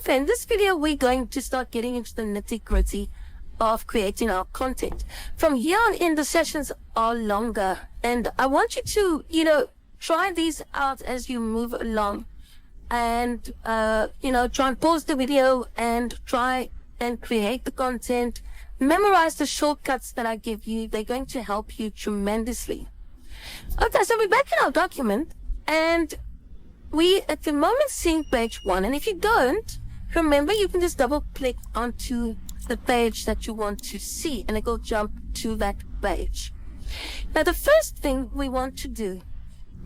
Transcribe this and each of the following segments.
Okay, in this video, we're going to start getting into the nitty-gritty of creating our content. From here on in, the sessions are longer, and I want you to, try these out as you move along, and, try and pause the video and try and create the content. Memorize the shortcuts that I give you. They're going to help you tremendously. Okay, so we're back in our document, and we at the moment seeing page 1. And if you don't, remember, you can just double click onto the page that you want to see, and it will jump to that page. Now, the first thing we want to do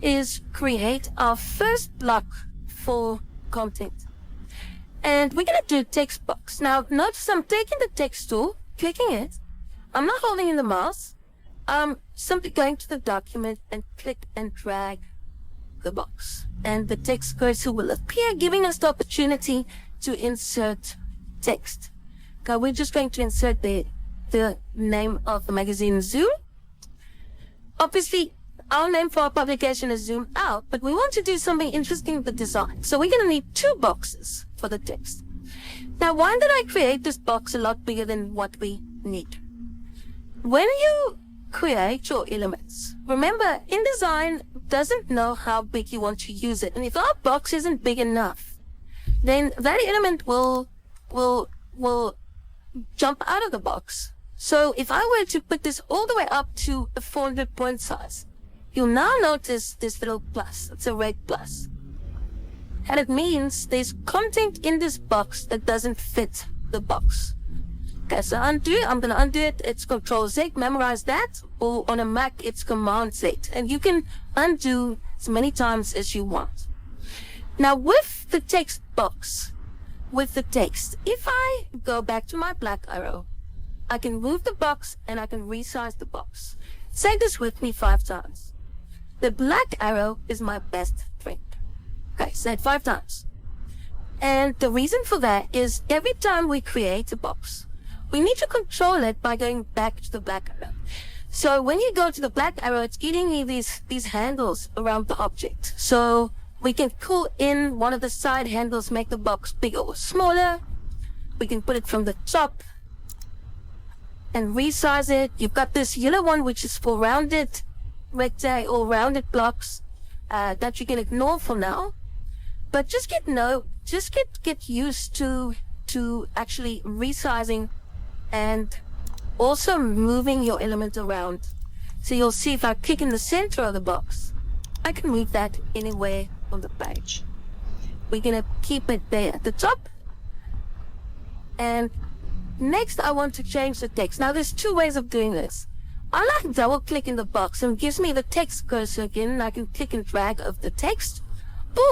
is create our first block for content. And we're going to do text box. Now, notice I'm taking the text tool, clicking it. I'm not holding in the mouse. I'm simply going to the document and click and drag the box. And the text cursor will appear, giving us the opportunity to insert text. Okay, we're just going to insert the name of the magazine, Zoom. Obviously, our name for our publication is Zoom Out, but we want to do something interesting with the design. So we're going to need 2 boxes for the text. Now, why did I create this box a lot bigger than what we need? When you create your elements, remember, InDesign doesn't know how big you want to use it. And if our box isn't big enough, then that element will jump out of the box. So if I were to put this all the way up to a 400 point size, you'll now notice this little plus. It's a red plus. And it means there's content in this box that doesn't fit the box. Okay, so undo. I'm going to undo it. It's Control Z. Memorize that. Or on a Mac, it's Command Z. And you can undo as many times as you want. Now, with the text box, with the text, if I go back to my black arrow, I can move the box and I can resize the box. Say this with me 5 times. The black arrow is my best friend. Okay, say it 5 times. And the reason for that is every time we create a box, we need to control it by going back to the black arrow. So when you go to the black arrow, it's giving me these handles around the object. So we can pull in one of the side handles, make the box bigger or smaller. We can put it from the top and resize it. You've got this yellow one, which is for rounded rectangle or rounded blocks that you can ignore for now. But just get used to actually resizing and also moving your element around. So you'll see if I click in the center of the box, I can move that anywhere on the page. We're going to keep it there at the top. And next, I want to change the text. Now, there's 2 ways of doing this. I like double click in the box and it gives me the text cursor again, and I can click and drag of the text.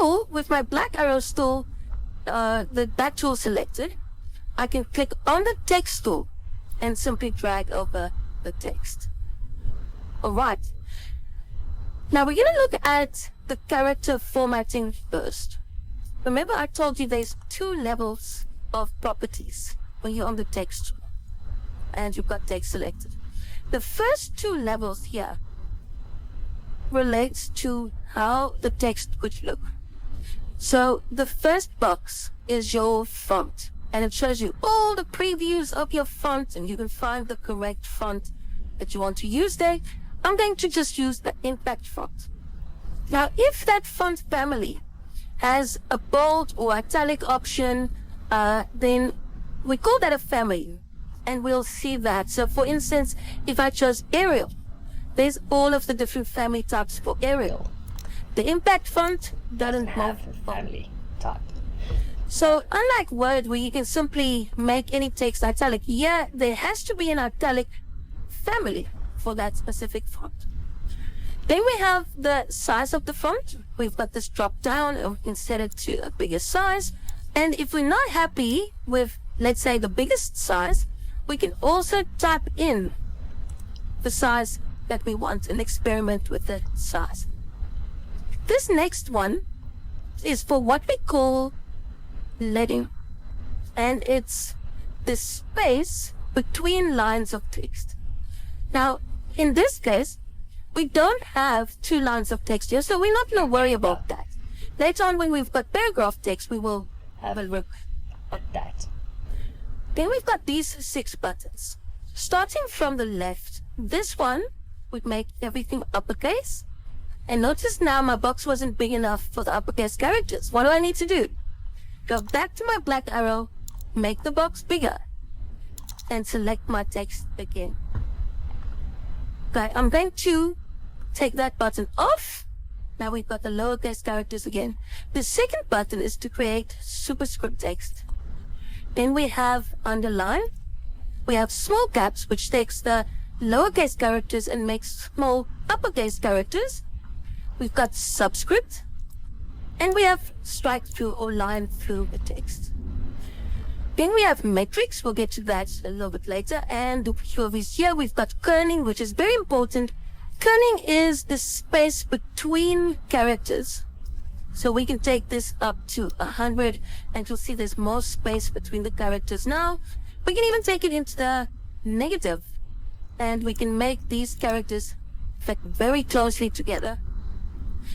Or with my black arrow still, that tool selected, I can click on the text tool and simply drag over the text. Alright. Now we're going to look at the character formatting first. Remember, I told you there's 2 levels of properties when you're on the text tool and you've got text selected. The first 2 levels here relates to how the text would look. So the first box is your font, and it shows you all the previews of your font, and you can find the correct font that you want to use there. I'm going to just use the impact font. Now, if that font family has a bold or italic option, then we call that a family, and we'll see that. So for instance, if I chose Arial, there's all of the different family types for Arial. The impact font doesn't have a family type. So unlike Word, where you can simply make any text italic, here there has to be an italic family for that specific font. Then we have the size of the font. We've got this drop down, and we can set it to a bigger size. And if we're not happy with, let's say, the biggest size, we can also type in the size that we want and experiment with the size. This next one is for what we call leading, and it's the space between lines of text. Now, in this case, we don't have 2 lines of text here, so we're not going to worry about that. Later on, when we've got paragraph text, we will have a look like that. Then we've got these 6 buttons. Starting from the left, this one would make everything uppercase. And notice now my box wasn't big enough for the uppercase characters. What do I need to do? Go back to my black arrow, make the box bigger, and select my text again. Okay, I'm going to take that button off. Now we've got the lowercase characters again. The second button is to create superscript text. Then we have underline. We have small caps, which takes the lowercase characters and makes small uppercase characters. We've got subscript. And we have strike through or line through the text. Then we have matrix. We'll get to that a little bit later. And over here, we've got kerning, which is very important. Kerning is the space between characters. So we can take this up to 100, and you'll see there's more space between the characters now. We can even take it into the negative, and we can make these characters fit very closely together.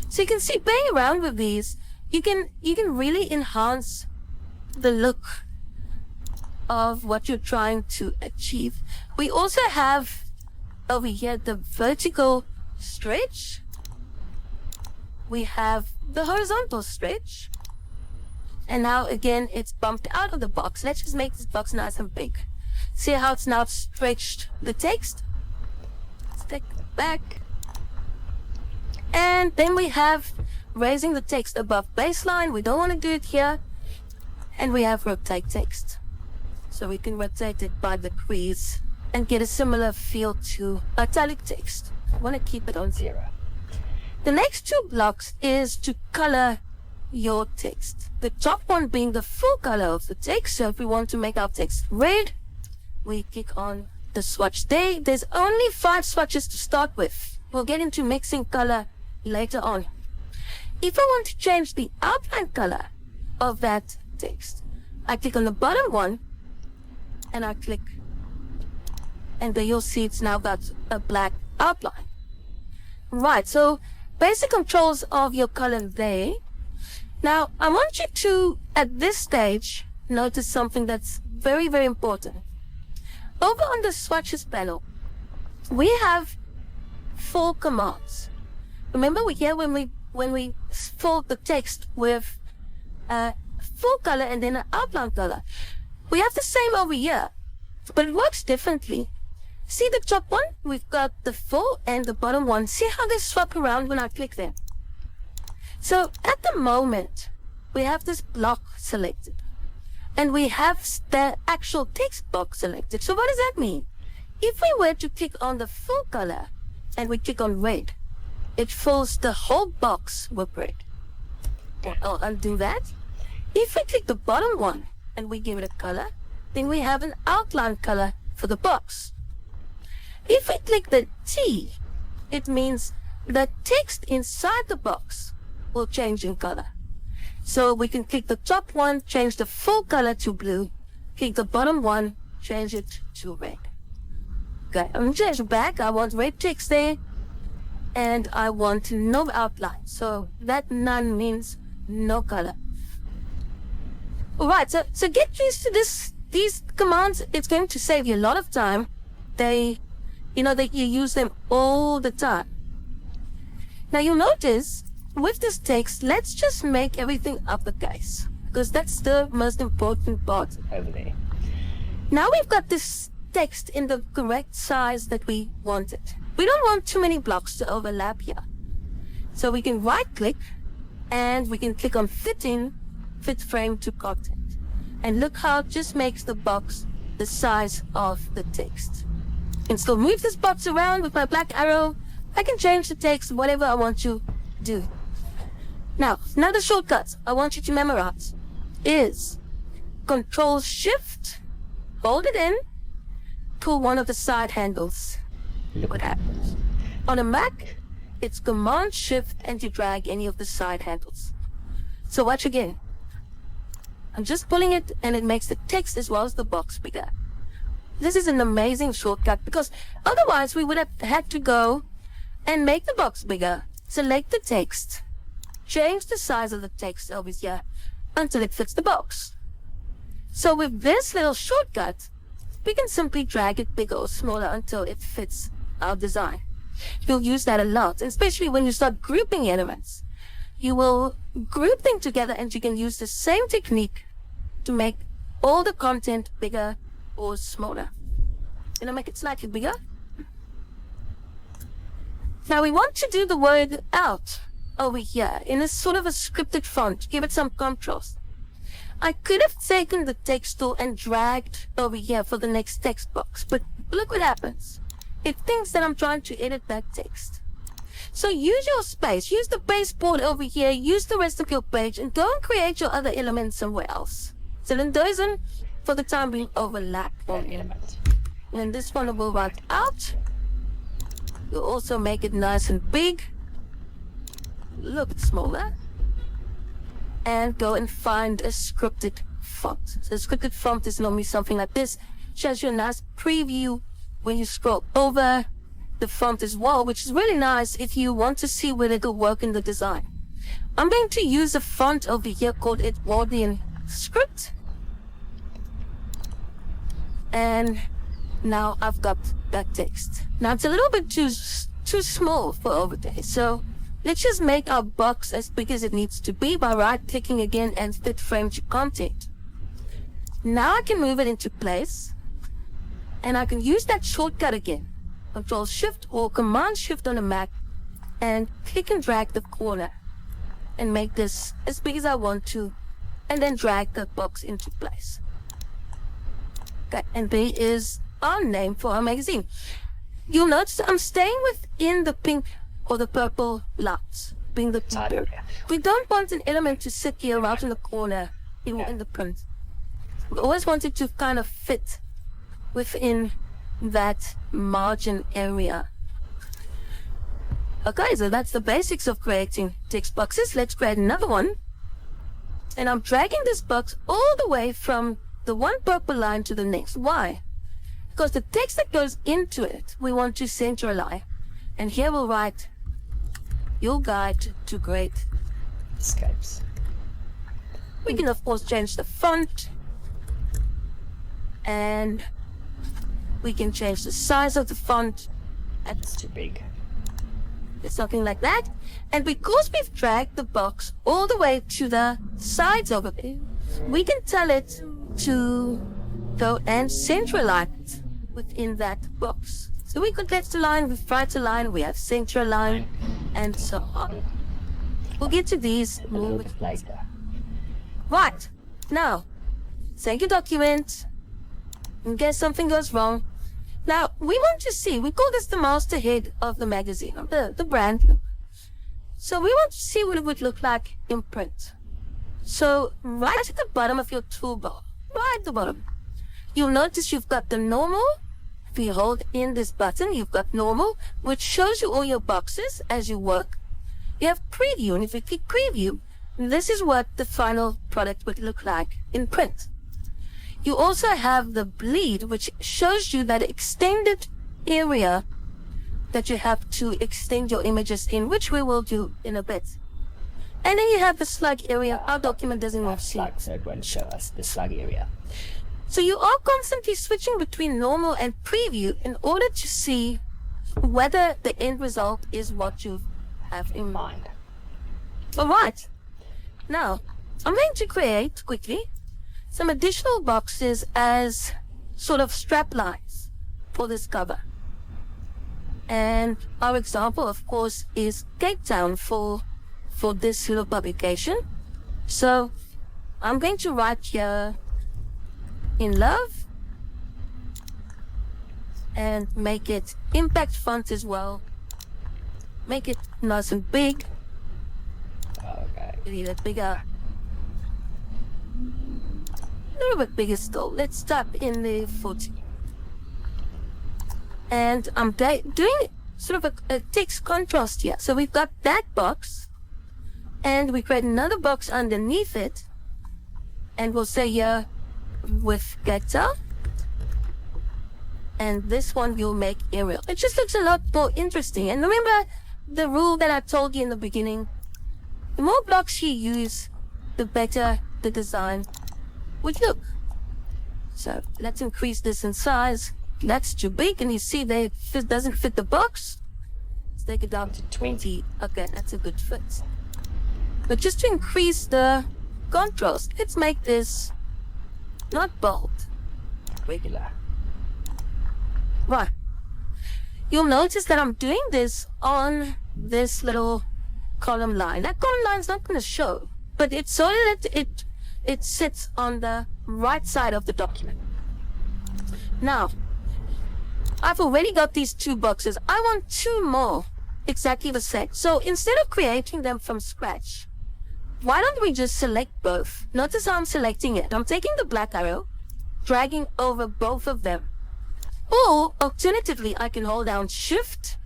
So you can see, playing around with these, you can really enhance the look of what you're trying to achieve. We also have over here the vertical stretch. We have the horizontal stretch. And now again, it's bumped out of the box. Let's just make this box nice and big. See how it's now stretched the text? Let's take it back. And then we have raising the text above baseline. We don't want to do it here. And we have rotate text. So we can rotate it by degrees and get a similar feel to italic text. I want to keep it on 0. The next 2 blocks is to color your text. The top one being the full color of the text. So if we want to make our text red, we click on the swatch there. There's only 5 swatches to start with. We'll get into mixing color later on. If I want to change the outline color of that text, I click on the bottom one and I click, and there you'll see it's now got a black outline. Right, so basic controls of your color there. Now I want you to, at this stage, notice something that's very, very important. Over on the swatches panel, we have 4 commands. Remember here when we fill the text with full color and then an outline color, we have the same over here, but it works differently. See the top one? We've got the full and the bottom one. See how they swap around when I click them? So at the moment, we have this block selected, and we have the actual text box selected. So what does that mean? If we were to click on the full color and we click on red, it fills the whole box with red. I'll undo that. If we click the bottom one and we give it a color, then we have an outline color for the box. If we click the T, it means the text inside the box will change in color. So we can click the top one, change the full color to blue, click the bottom one, change it to red. Okay, I'm changing back. I want red text there, and I want no outline. So that none means no color. Alright, so get used to these commands. It's going to save you a lot of time. That you use them all the time. Now you'll notice with this text, let's just make everything uppercase, because that's the most important part over there. Now we've got this text in the correct size that we wanted. We don't want too many blocks to overlap here. So we can right click and we can click on fit frame to content. And look how it just makes the box the size of the text. And still move this box around with my black arrow. I can change the text, whatever I want to do. Now, another shortcut I want you to memorize is Control-Shift, hold it in, pull one of the side handles. Look what happens. On a Mac, it's Command-Shift and you drag any of the side handles. So watch again. I'm just pulling it and it makes the text as well as the box bigger. This is an amazing shortcut because otherwise we would have had to go and make the box bigger, select the text, change the size of the text over here until it fits the box. So with this little shortcut, we can simply drag it bigger or smaller until it fits our design. You'll use that a lot, especially when you start grouping elements. You will group them together and you can use the same technique to make all the content bigger or smaller. Make it slightly bigger. Now we want to do the word out over here in a sort of a scripted font, give it some contrast. I could have taken the text tool and dragged over here for the next text box, but look what happens. It thinks that I'm trying to edit that text. So use your space, use the baseboard over here, use the rest of your page, and go and create your other elements somewhere else. So it doesn't, for the time being, overlap. And this one will write out. You'll also make it nice and big. A little bit smaller. And go and find a scripted font. So a scripted font is normally something like this. Shows you a nice preview when you scroll over the font as well, which is really nice if you want to see whether it'll work in the design. I'm going to use a font over here called Edwardian Script. And now I've got that text. Now it's a little bit too small for over there. So let's just make our box as big as it needs to be by right-clicking again and fit frame to content. Now I can move it into place. And I can use that shortcut again. Control-Shift or Command-Shift on a Mac. And click and drag the corner. And make this as big as I want to. And then drag the box into place. Okay, and there is our name for our magazine. You'll notice I'm staying within the pink or the purple lines, being the pink. We don't want an element to sit here out in the corner in the print. We always want it to kind of fit within that margin area. Okay, so that's the basics of creating text boxes. Let's create another one. And I'm dragging this box all the way from the one purple line to the next. Why? Because the text that goes into it, we want to center align. And here we'll write, your guide to great escapes. We can of course change the font. And we can change the size of the font. That's too big. It's something like that. And because we've dragged the box all the way to the sides of it, we can tell it to go and centralize it within that box. So we could left align, with right align, we have center align, and so on. We'll get to these a little bit later. Right, now, save your document, in case something goes wrong. Now, we want to see, we call this the masthead of the magazine, the brand. So we want to see what it would look like in print. So right at the bottom of your toolbar, right at the bottom, you'll notice you've got the normal. If you hold in this button, you've got normal, which shows you all your boxes as you work. You have preview, and if you click preview, this is what the final product would look like in print. You also have the bleed, which shows you that extended area that you have to extend your images in, which we will do in a bit. And then you have the slug area. Our document doesn't want to see it. So it won't show us the slug area. So you are constantly switching between normal and preview in order to see whether the end result is what you have in mind. Alright, now I'm going to create quickly some additional boxes as sort of strap lines for this cover. And our example, of course, is Cape Town for this little publication. So I'm going to write here, in love, and make it impact font as well. Make it nice and big. Okay. A little bit bigger. A little bit bigger still. Let's type in the 40. And I'm doing sort of a text contrast here. So we've got that box, and we create another box underneath it, and we'll say here, with Gecta, and this one you'll make Arial. It just looks a lot more interesting. And remember the rule that I told you in the beginning, the more blocks you use, the better the design would look. So let's increase this in size. That's too big, and you see it doesn't fit the box. Let's take it down to 20. Okay, that's a good fit. But just to increase the contrast, let's make this not bold. Regular. Right. You'll notice that I'm doing this on this little column line. That column line is not going to show, but it's so that it sits on the right side of the document. Now, I've already got these 2 boxes. I want 2 more exactly the same. So instead of creating them from scratch, why don't we just select both? Notice how I'm selecting it. I'm taking the black arrow, dragging over both of them. Or, alternatively, I can hold down Shift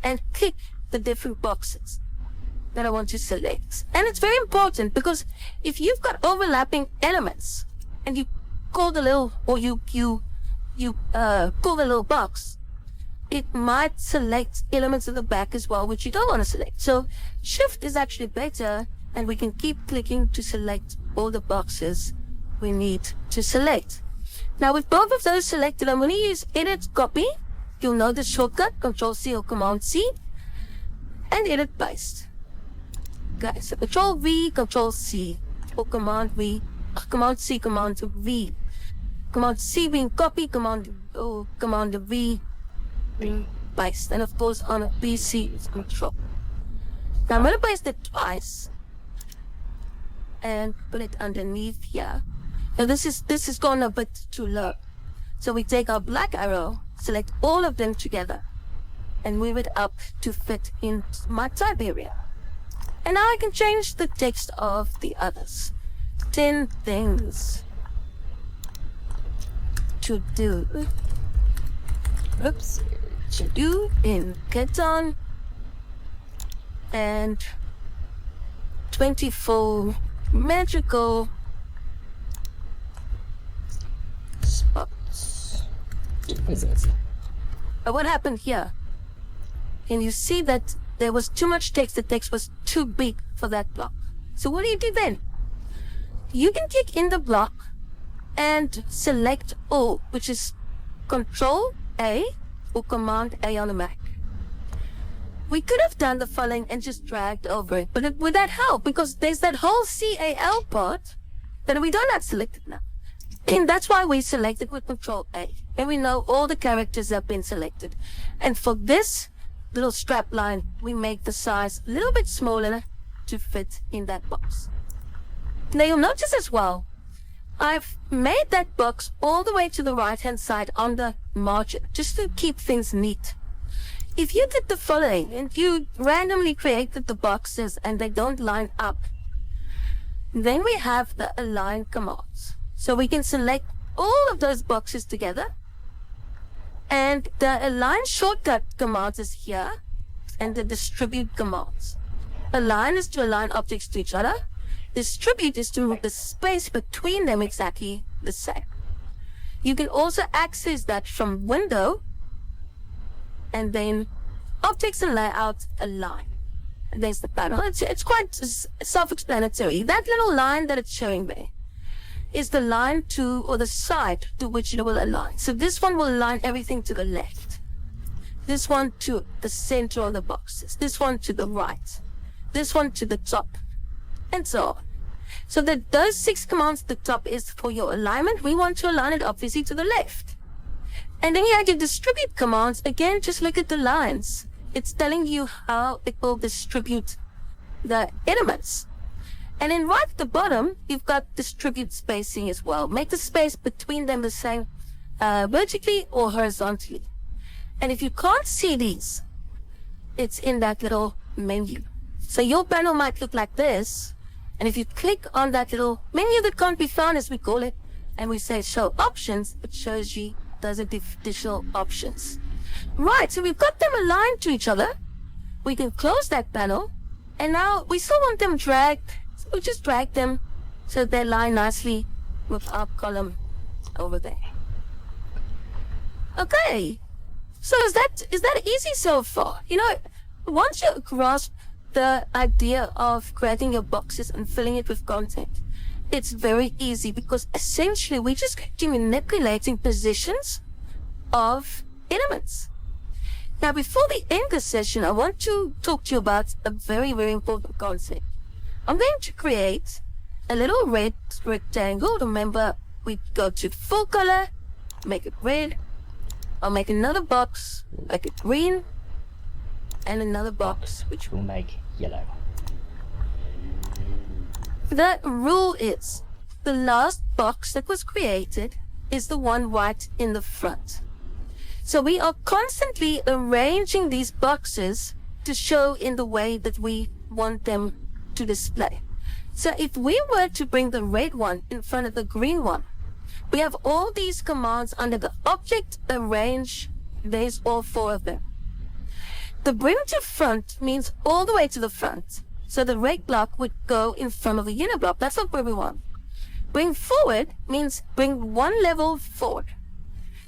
and click the different boxes that I want to select. And it's very important because if you've got overlapping elements and you call the little, or you pull the little box, it might select elements of the back as well, which you don't want to select. So Shift is actually better, and we can keep clicking to select all the boxes we need to select. Now with both of those selected, I'm going to use Edit Copy. You'll know the shortcut, Control-C or Command-C, and Edit Paste. Okay, so Control-V, Control-C, or Command-V, Command-C, Command-V. Command-C being copy, Command-V being paste. And of course on a PC it's Control. Now I'm going to paste it twice and put it underneath here. Now this is gone a bit too low. So we take our black arrow, select all of them together, and move it up to fit in my type area. And now I can change the text of the others. 10 things to do. Oops. To do in Keton. And 24 magical spots. What happened here? And you see that there was too much text. The text was too big for that block. So what do you do then? You can click in the block and select all, which is Control A or Command A on the Mac. We could have done the following and just dragged over it, but would that help? Because there's that whole CAL part that we don't have selected now. And that's why we selected with Control A. And we know all the characters have been selected. And for this little strap line, we make the size a little bit smaller to fit in that box. Now you'll notice as well, I've made that box all the way to the right hand side on the margin, just to keep things neat. If you did the following and you randomly created the boxes and they don't line up, then we have the align commands. So we can select all of those boxes together, and the align shortcut commands is here, and the distribute commands. Align is to align objects to each other. Distribute is to move the space between them exactly the same. You can also access that from Window, and then Objects and Layout, Align. And there's the panel. It's quite self-explanatory. That little line that it's showing there is the line to, or the side to which it will align. So this one will align everything to the left. This one to the center of the boxes. This one to the right. This one to the top. And so on. So that those 6 commands at the top is for your alignment. We want to align it obviously to the left. And then you have your distribute commands. Again, just look at the lines. It's telling you how it will distribute the elements. And then right at the bottom, you've got distribute spacing as well. Make the space between them the same vertically or horizontally. And if you can't see these, it's in that little menu. So your panel might look like this. And if you click on that little menu that can't be found, as we call it, and we say show options, it shows you those additional options. Right, so we've got them aligned to each other. We can close that panel. And now we still want them dragged. So we'll just drag them so they line nicely with our column over there. Okay. So is that easy so far? You know, once you grasp the idea of creating your boxes and filling it with content, it's very easy because essentially we're just going to be manipulating positions of elements. Now, before we end this session, I want to talk to you about a very, very important concept. I'm going to create a little red rectangle. Remember, we go to full color, make it red. I'll make another box, make it green, and another box, which will make yellow. The rule is the last box that was created is the one right in the front. So we are constantly arranging these boxes to show in the way that we want them to display. So if we were to bring the red one in front of the green one, we have all these commands under the object arrange. There's all 4 of them. The bring to front means all the way to the front. So the red block would go in front of the yellow block. That's not where we want. Bring forward means bring 1 level forward.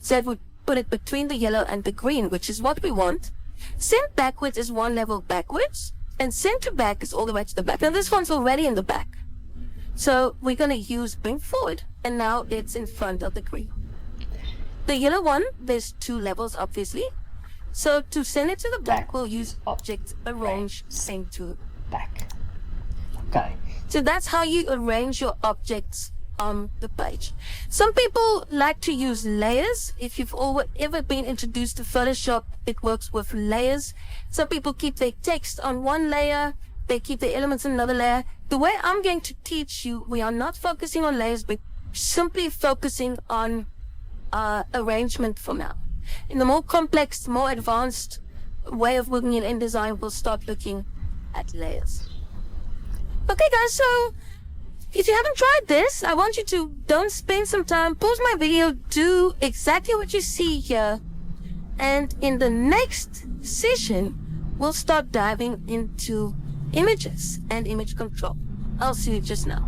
So it would put it between the yellow and the green, which is what we want. Send backwards is 1 level backwards. And send to back is all the way to the back. Now this one's already in the back. So we're going to use bring forward. And now it's in front of the green. The yellow one, there's 2 levels, obviously. So to send it to the back, we'll use object arrange send to back. Okay. So that's how you arrange your objects on the page. Some people like to use layers. If you've ever been introduced to Photoshop, it works with layers. Some people keep their text on one layer. They keep their elements on another layer. The way I'm going to teach you, we are not focusing on layers, but simply focusing on arrangement for now. In the more complex, more advanced way of working in InDesign, we'll start looking at layers. Okay guys, so if you haven't tried this, I want you to don't spend some time, pause my video, do exactly what you see here. And in the next session, we'll start diving into images and image control. I'll see you just now.